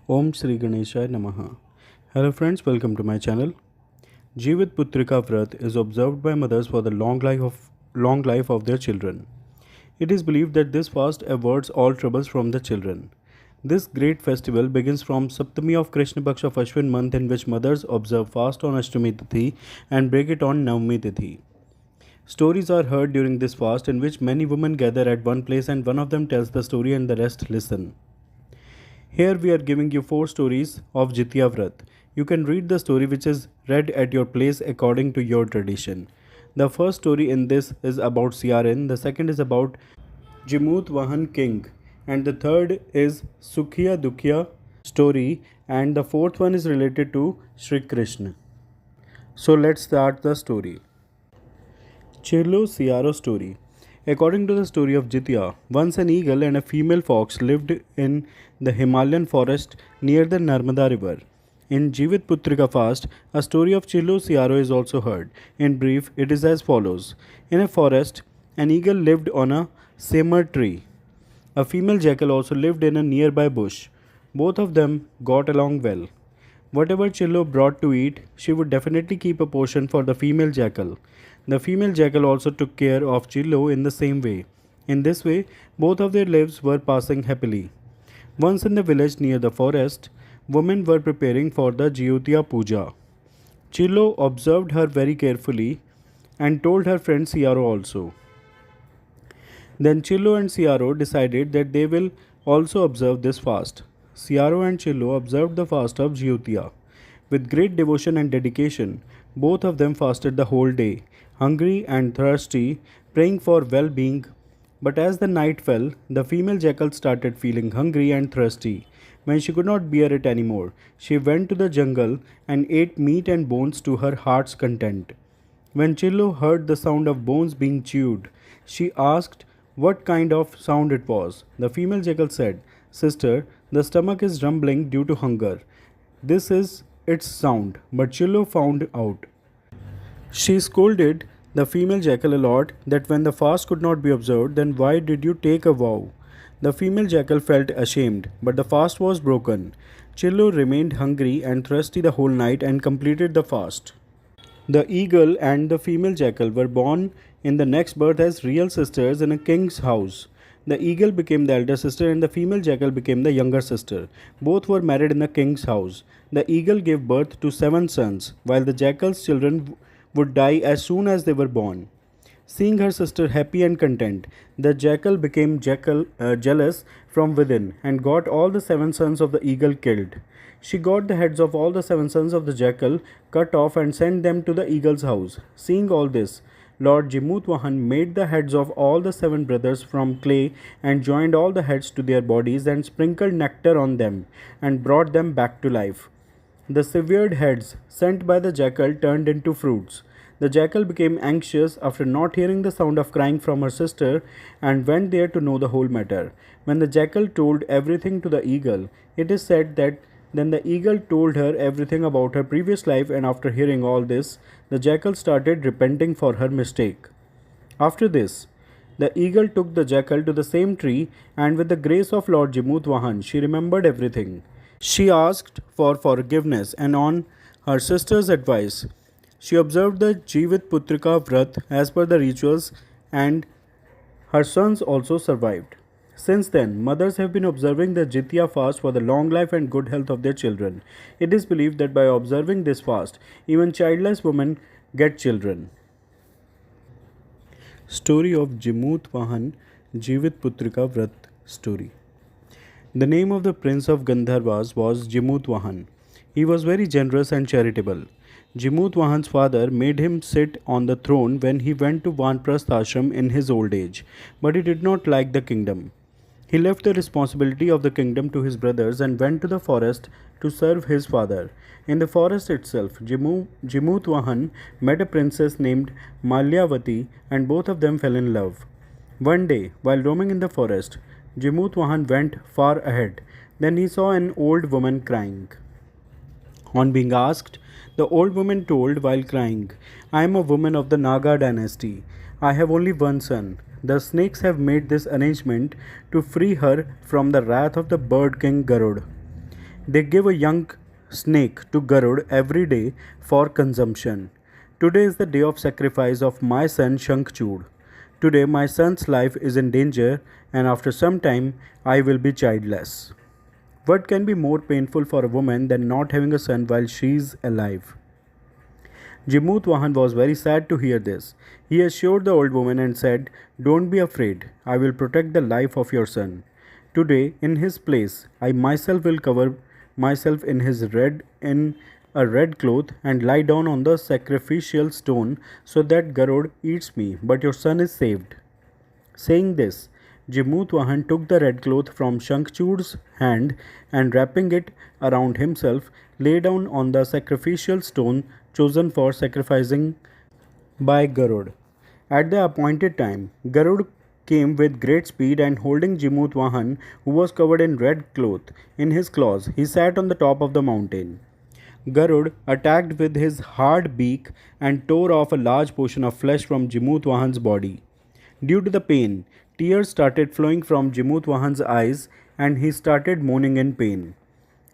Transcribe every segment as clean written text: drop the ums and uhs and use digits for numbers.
Om Shri Ganeshaya Namaha. Hello friends, welcome to my channel. Jivitputrika Vrat is observed by mothers for the long life of their children. It is believed that this fast averts all troubles from the children. This great festival begins from Saptami of Krishna Paksha of Ashwin month, in which mothers observe fast on Ashtami Tithi and break it on Navami Tithi. Stories are heard during this fast in which many women gather at one place and one of them tells the story and the rest listen. Here we are giving you 4 stories of Jitiya Vrat. You can read the story which is read at your place according to your tradition. The first story in this is about Siarin, the second is about Jimutavahana king, and the third is Sukhiya Dukhiya story, and the fourth one is related to Sri Krishna. So let's start the story. Chirlo Siaro story. According to the story of Jitiya, once an eagle and a female fox lived in the Himalayan forest near the Narmada river. In Jivitputrika fast, a story of Chirlo Siaro is also heard. In brief, it is as follows. In a forest, an eagle lived on a simar tree. A female jackal also lived in a nearby bush. Both of them got along well. Whatever Chillo brought to eat, she would definitely keep a portion for the female jackal. The female jackal also took care of Chillo in the same way. In this way, both of their lives were passing happily. Once in the village near the forest, women were preparing for the Jitiya puja. Chillo observed her very carefully and told her friend Siaro also. Then Chillo and Siaro decided that they will also observe this fast. Siaro and Chillo observed the fast of Jitiya. With great devotion and dedication, both of them fasted the whole day, hungry and thirsty, praying for well-being. But as the night fell, the female jackal started feeling hungry and thirsty. When she could not bear it anymore, she went to the jungle and ate meat and bones to her heart's content. When Chillo heard the sound of bones being chewed, she asked what kind of sound it was. The female jackal said, "Sister, the stomach is rumbling due to hunger. This is its sound." But Chillo found out. She scolded the female jackal a lot that when the fast could not be observed, then why did you take a vow? The female jackal felt ashamed, but the fast was broken. Chillo remained hungry and thirsty the whole night and completed the fast. The eagle and the female jackal were born in the next birth as real sisters in a king's house. The eagle became the elder sister and the female jackal became the younger sister. Both were married in the king's house. The eagle gave birth to 7 sons, while the jackal's children would die as soon as they were born. Seeing her sister happy and content, the jackal became jealous from within and got all the 7 sons of the eagle killed. She got the heads of all the 7 sons of the jackal cut off and sent them to the eagle's house. Seeing all this, Lord Jimutavahana made the heads of all the 7 brothers from clay and joined all the heads to their bodies and sprinkled nectar on them and brought them back to life. The severed heads sent by the jackal turned into fruits. The jackal became anxious after not hearing the sound of crying from her sister and went there to know the whole matter. When the jackal told everything to the eagle, it is said that then the eagle told her everything about her previous life, and after hearing all this, the jackal started repenting for her mistake. After this, the eagle took the jackal to the same tree, and with the grace of Lord Jimutavahana, she remembered everything. She asked for forgiveness, and on her sister's advice, she observed the Jivitputrika Vrat as per the rituals, and her sons also survived. Since then, mothers have been observing the Jitiya fast for the long life and good health of their children. It is believed that by observing this fast, even childless women get children. Story of Jimutavahana Jivitputrika Vrat story. The name of the prince of Gandharvas was Jimutavahana. He was very generous and charitable. Jimutavahana's father made him sit on the throne when he went to Vanprasth ashram in his old age, but he did not like the kingdom. He left the responsibility of the kingdom to his brothers and went to the forest to serve his father. In the forest itself, Jimutavahana met a princess named Malyavati and both of them fell in love. One day, while roaming in the forest, Jimutavahana went far ahead. Then he saw an old woman crying. On being asked, the old woman told while crying, "I am a woman of the Naga dynasty. I have only one son. The snakes have made this arrangement to free her from the wrath of the bird king Garud. They give a young snake to Garud every day for consumption. Today is the day of sacrifice of my son Shankchud. Today my son's life is in danger, and after some time I will be childless. What can be more painful for a woman than not having a son while she is alive? Jimutavahana was very sad to hear this. He assured the old woman and said, "Don't be afraid. I will protect the life of your son. Today, in his place, I myself will cover myself in a red cloth and lie down on the sacrificial stone so that Garud eats me, but your son is saved." Saying this, Jimutavahana took the red cloth from Shankchud's hand and wrapping it around himself, lay down on the sacrificial stone chosen for sacrificing by Garud. At the appointed time, Garud came with great speed and holding Jimutavahana, who was covered in red cloth, in his claws, he sat on the top of the mountain. Garud attacked with his hard beak and tore off a large portion of flesh from Jimutavahana's body. Due to the pain, tears started flowing from Jimutavahana's eyes and he started moaning in pain.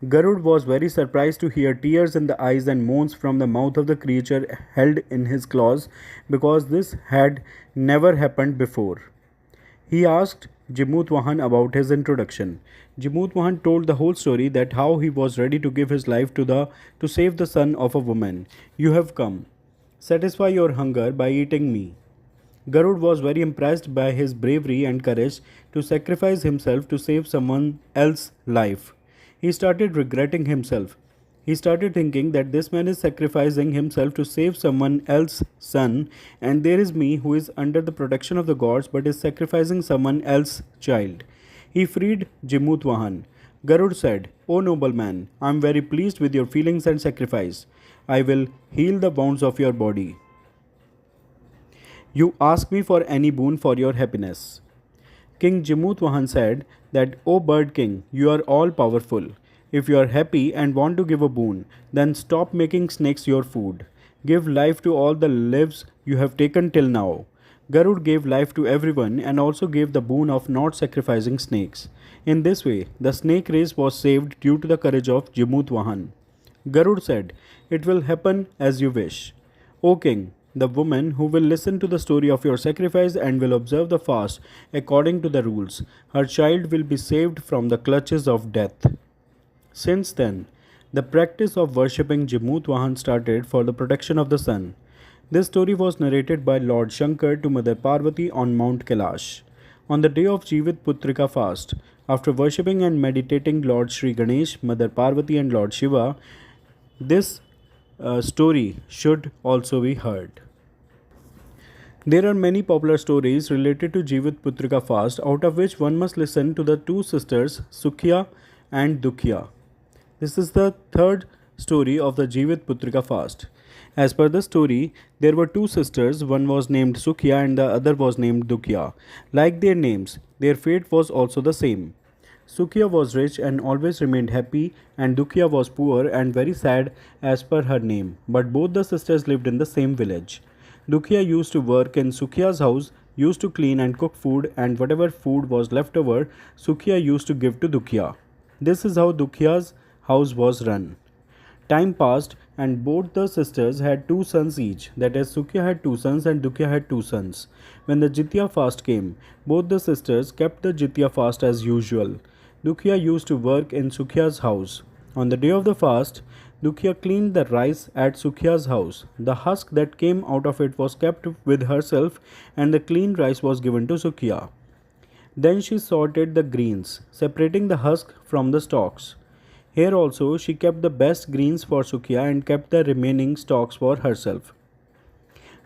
Garud was very surprised to hear tears in the eyes and moans from the mouth of the creature held in his claws because this had never happened before. He asked Jimutavahana about his introduction. Jimutavahana told the whole story, that how he was ready to give his life to save the son of a woman. "You have come. Satisfy your hunger by eating me." Garud was very impressed by his bravery and courage to sacrifice himself to save someone else's life. He started regretting himself. He started thinking that this man is sacrificing himself to save someone else's son, and there is me who is under the protection of the gods but is sacrificing someone else's child. He freed Jimutavahana. Garud said, "O noble man, I am very pleased with your feelings and sacrifice. I will heal the wounds of your body. You ask me for any boon for your happiness." King Jimutavahana said that, "O bird king, you are all powerful. If you are happy and want to give a boon, then stop making snakes your food. Give life to all the lives you have taken till now." Garud gave life to everyone and also gave the boon of not sacrificing snakes. In this way, the snake race was saved due to the courage of Jimutavahana. Garud said, "It will happen as you wish. O king, the woman who will listen to the story of your sacrifice and will observe the fast according to the rules, her child will be saved from the clutches of death." Since then, the practice of worshipping Jimutavahana started for the protection of the sun. This story was narrated by Lord Shankar to Mother Parvati on Mount Kailash. On the day of Jivitputrika fast, after worshipping and meditating Lord Sri Ganesh, Mother Parvati and Lord Shiva, this story should also be heard. There are many popular stories related to Jivitputrika fast, out of which one must listen to the two sisters Sukhiya and Dukhiya. This is the third story of the Jivitputrika fast. As per the story, there were two sisters, one was named Sukhiya and the other was named Dukhiya. Like their names, their fate was also the same. Sukhiya was rich and always remained happy, and Dukhiya was poor and very sad as per her name, but both the sisters lived in the same village. Dukhiya used to work in Sukhiya's house, used to clean and cook food, and whatever food was left over, Sukhiya used to give to Dukhiya. This is how Dukhiya's house was run. Time passed and both the sisters had two sons each, that is, Sukhiya had two sons and Dukhiya had two sons. When the Jitiya fast came, both the sisters kept the Jitiya fast as usual. Dukhiya used to work in Sukhiya's house. On the day of the fast, Dukhiya cleaned the rice at Sukhiya's house. The husk that came out of it was kept with herself and the clean rice was given to Sukhiya. Then she sorted the greens, separating the husk from the stalks. Here also she kept the best greens for Sukhiya and kept the remaining stalks for herself.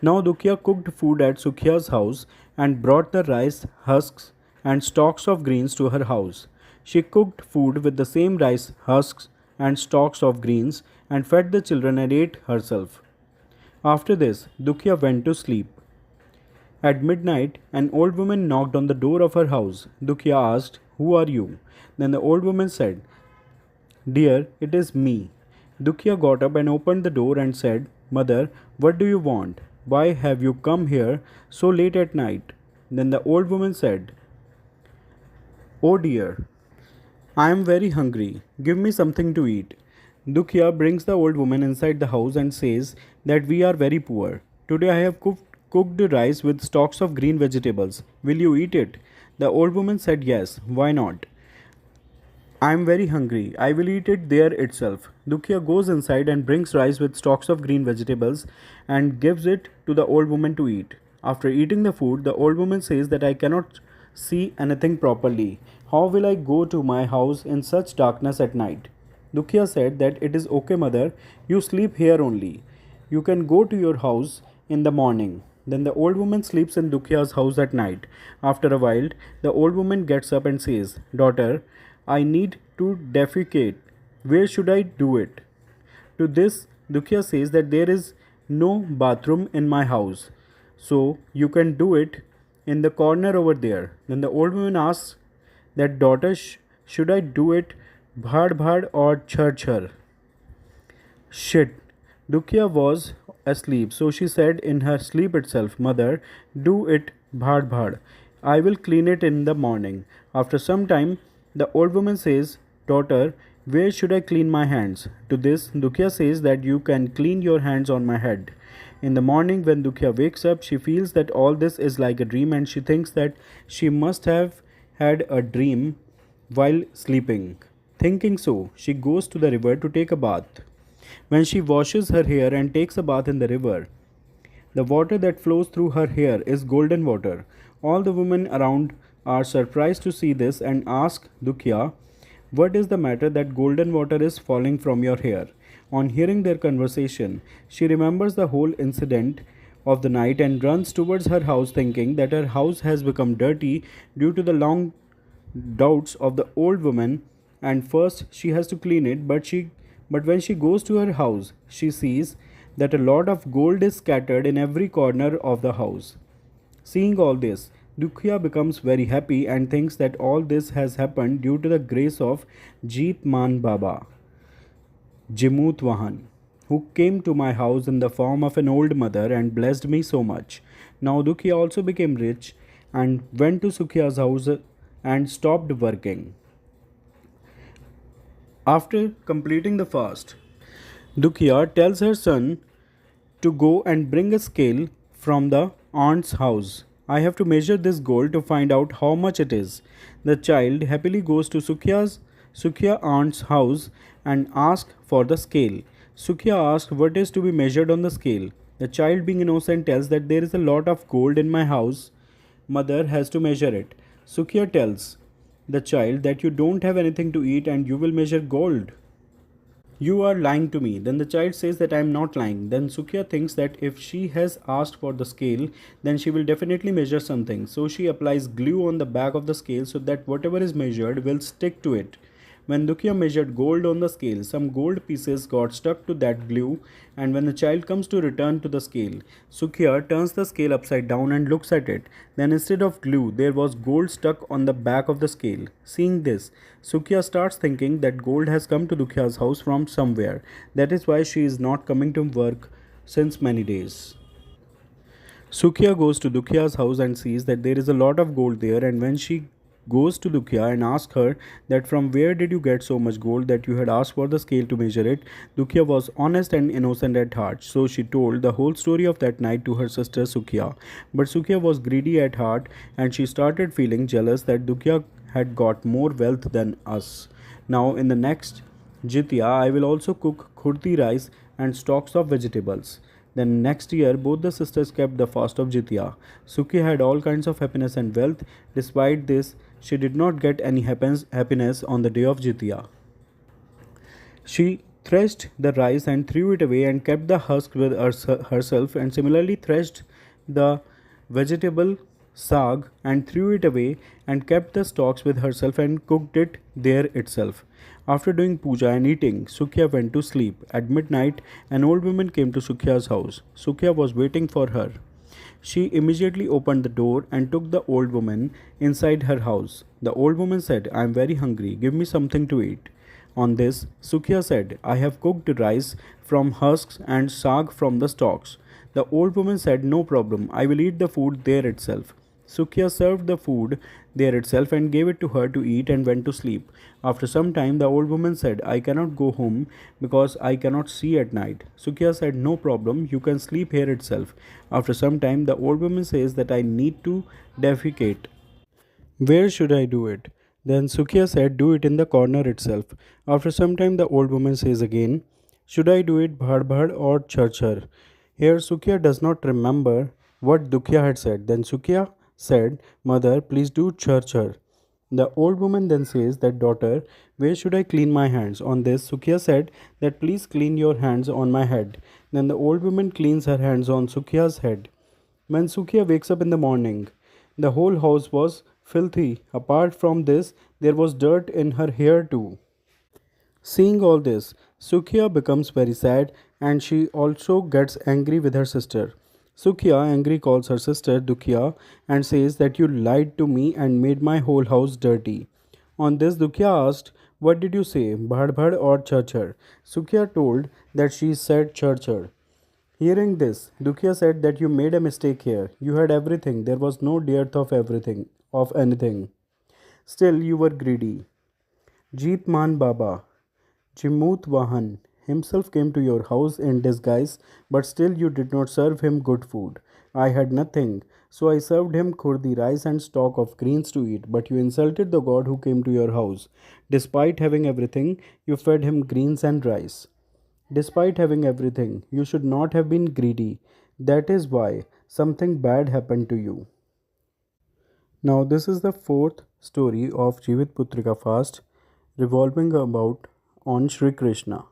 Now Dukhiya cooked food at Sukhiya's house and brought the rice, husks and stalks of greens to her house. She cooked food with the same rice, husks and stalks of greens and fed the children and ate herself. After this, Dukhiya went to sleep. At midnight, an old woman knocked on the door of her house. Dukhiya asked, "Who are you?" Then the old woman said, "Dear, it is me." Dukhiya got up and opened the door and said, "Mother, what do you want? Why have you come here so late at night?" Then the old woman said, "Oh dear, I am very hungry. Give me something to eat. Dukhiya brings the old woman inside the house and says that we are very poor. Today I have cooked rice with stalks of green vegetables. Will you eat it? The old woman said yes. Why not? I am very hungry. I will eat it there itself. Dukhiya goes inside and brings rice with stalks of green vegetables and gives it to the old woman to eat. After eating the food, the old woman says that I cannot see anything properly. How will I go to my house in such darkness at night? Dukhiya said that it is okay, mother. You sleep here only. You can go to your house in the morning. Then the old woman sleeps in Dukhiya's house at night. After a while, the old woman gets up and says, daughter, I need to defecate. Where should I do it? To this, Dukhiya says that there is no bathroom in my house. So you can do it in the corner over there. Then the old woman asks that daughter, should I do it bhad bhad or chhar chhar? Shit. Dukhiya was asleep, so she said in her sleep itself, mother, do it bhad bhad. I will clean it in the morning. After some time, the old woman says, daughter, where should I clean my hands? To this, Dukhiya says that you can clean your hands on my head. In the morning, when Dukhiya wakes up, she feels that all this is like a dream and she thinks that she must have had a dream while sleeping. Thinking so, she goes to the river to take a bath. When she washes her hair and takes a bath in the river, the water that flows through her hair is golden water. All the women around are surprised to see this and ask Dukhiya, what is the matter that golden water is falling from your hair? On hearing their conversation, she remembers the whole incident of the night and runs towards her house thinking that her house has become dirty due to the long doubts of the old woman, and first she has to clean it, but when she goes to her house she sees that a lot of gold is scattered in every corner of the house. Seeing all this, Dukhiya becomes very happy and thinks that all this has happened due to the grace of Jeet Man Baba, Jimutavahana, who came to my house in the form of an old mother and blessed me so much. Now Dukhiya also became rich and went to Sukhiya's house and stopped working. After completing the fast, Dukhiya tells her son to go and bring a scale from the aunt's house. I have to measure this gold to find out how much it is. The child happily goes to Sukhiya aunt's house and asks for the scale. Sukhiya asks what is to be measured on the scale. The child, being innocent, tells that there is a lot of gold in my house. Mother has to measure it. Sukhiya tells the child that you don't have anything to eat and you will measure gold. You are lying to me. Then the child says that I am not lying. Then Sukhiya thinks that if she has asked for the scale, then she will definitely measure something. So she applies glue on the back of the scale so that whatever is measured will stick to it. When Dukhiya measured gold on the scale, some gold pieces got stuck to that glue, and when the child comes to return to the scale, Sukhiya turns the scale upside down and looks at it. Then instead of glue, there was gold stuck on the back of the scale. Seeing this, Sukhiya starts thinking that gold has come to Dukhiya's house from somewhere. That is why she is not coming to work since many days. Sukhiya goes to Dukhiya's house and sees that there is a lot of gold there, and when she goes to Dukhiya and asks her that from where did you get so much gold that you had asked for the scale to measure it, Dukhiya was honest and innocent at heart, so she told the whole story of that night to her sister Sukhiya. But Sukhiya was greedy at heart and she started feeling jealous that Dukhiya had got more wealth than us. Now in the next Jitiya, I will also cook khurti rice and stalks of vegetables. Then next year, both the sisters kept the fast of Jitiya. Sukhi had all kinds of happiness and wealth. Despite this, she did not get any happiness on the day of Jitiya. She threshed the rice and threw it away and kept the husk with herself, and similarly threshed the vegetable sag and threw it away and kept the stalks with herself and cooked it there itself. After doing puja and eating, Sukhiya went to sleep. At midnight, an old woman came to Sukhiya's house. Sukhiya was waiting for her. She immediately opened the door and took the old woman inside her house. The old woman said, I am very hungry. Give me something to eat. On this, Sukhiya said, I have cooked rice from husks and sag from the stalks. The old woman said, no problem. I will eat the food there itself. Sukhiya served the food there itself and gave it to her to eat and went to sleep. After some time, the old woman said, I cannot go home because I cannot see at night. Sukhiya said, no problem, you can sleep here itself. After some time, the old woman says that I need to defecate. Where should I do it? Then Sukhiya said, do it in the corner itself. After some time, the old woman says again, should I do it bhad bhad or char? Here Sukhiya does not remember what Dukhiya had said. Then Sukhiya said, mother, please do char. The old woman then says that, daughter, where should I clean my hands? On this, Sukhiya said that please clean your hands on my head. Then the old woman cleans her hands on Sukhiya's head. When Sukhiya wakes up in the morning, the whole house was filthy. Apart from this, there was dirt in her hair too. Seeing all this, Sukhiya becomes very sad and she also gets angry with her sister. Sukhiya, angry, calls her sister Dukhiya and says that you lied to me and made my whole house dirty. On this, Dukhiya asked, what did you say, bhad bhad or char? Sukhiya told that she said char. Hearing this, Dukhiya said that you made a mistake here. You had everything. There was no dearth of everything, of anything. Still, you were greedy. Jeetman Baba, Jimutavahana himself came to your house in disguise, but still you did not serve him good food. I had nothing, so I served him khurdi rice and stock of greens to eat, but you insulted the god who came to your house. Despite having everything, you fed him greens and rice. Despite having everything, you should not have been greedy. That is why something bad happened to you. Now, this is the fourth story of Jivitputrika fast, revolving about on Sri Krishna.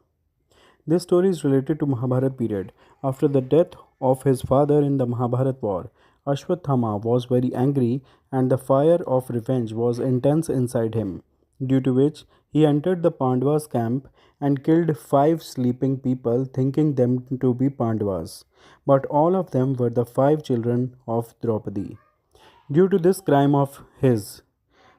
This story is related to Mahabharat period. After the death of his father in the Mahabharat war, Ashwathama was very angry and the fire of revenge was intense inside him, due to which he entered the Pandavas' camp and killed 5 sleeping people thinking them to be Pandavas. But all of them were the 5 children of Draupadi. Due to this crime of his,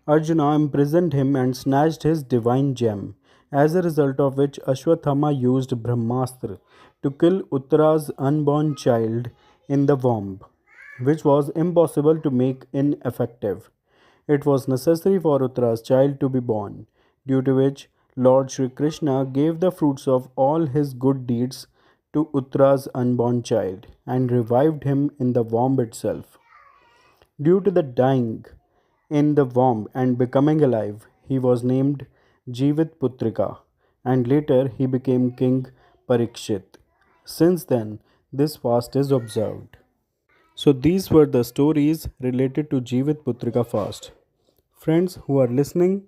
Arjuna imprisoned him and snatched his divine gem, as a result of which Ashwathama used Brahmastra to kill Uttara's unborn child in the womb, which was impossible to make ineffective. It was necessary for Uttara's child to be born, due to which Lord Sri Krishna gave the fruits of all his good deeds to Uttara's unborn child and revived him in the womb itself. Due to the dying in the womb and becoming alive, he was named Jivitputrika and later he became King Parikshit. Since then, this fast is observed. So, these were the stories related to Jivitputrika fast. Friends who are listening,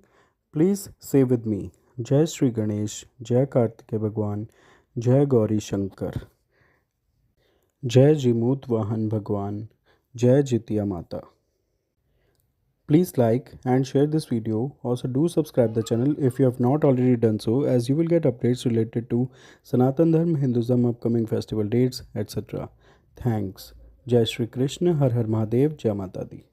please say with me Jai Shri Ganesh, Jai Kartike Bhagwan, Jai Gauri Shankar, Jai Jimutavahana Bhagwan, Jai Jitiya Mata. Please like and share this video. Also do subscribe the channel if you have not already done so, as you will get updates related to Sanatan Dharma, Hinduism, upcoming festival dates, etc. Thanks. Jai Shri Krishna, Har Har Mahadev, Jai Mata Di.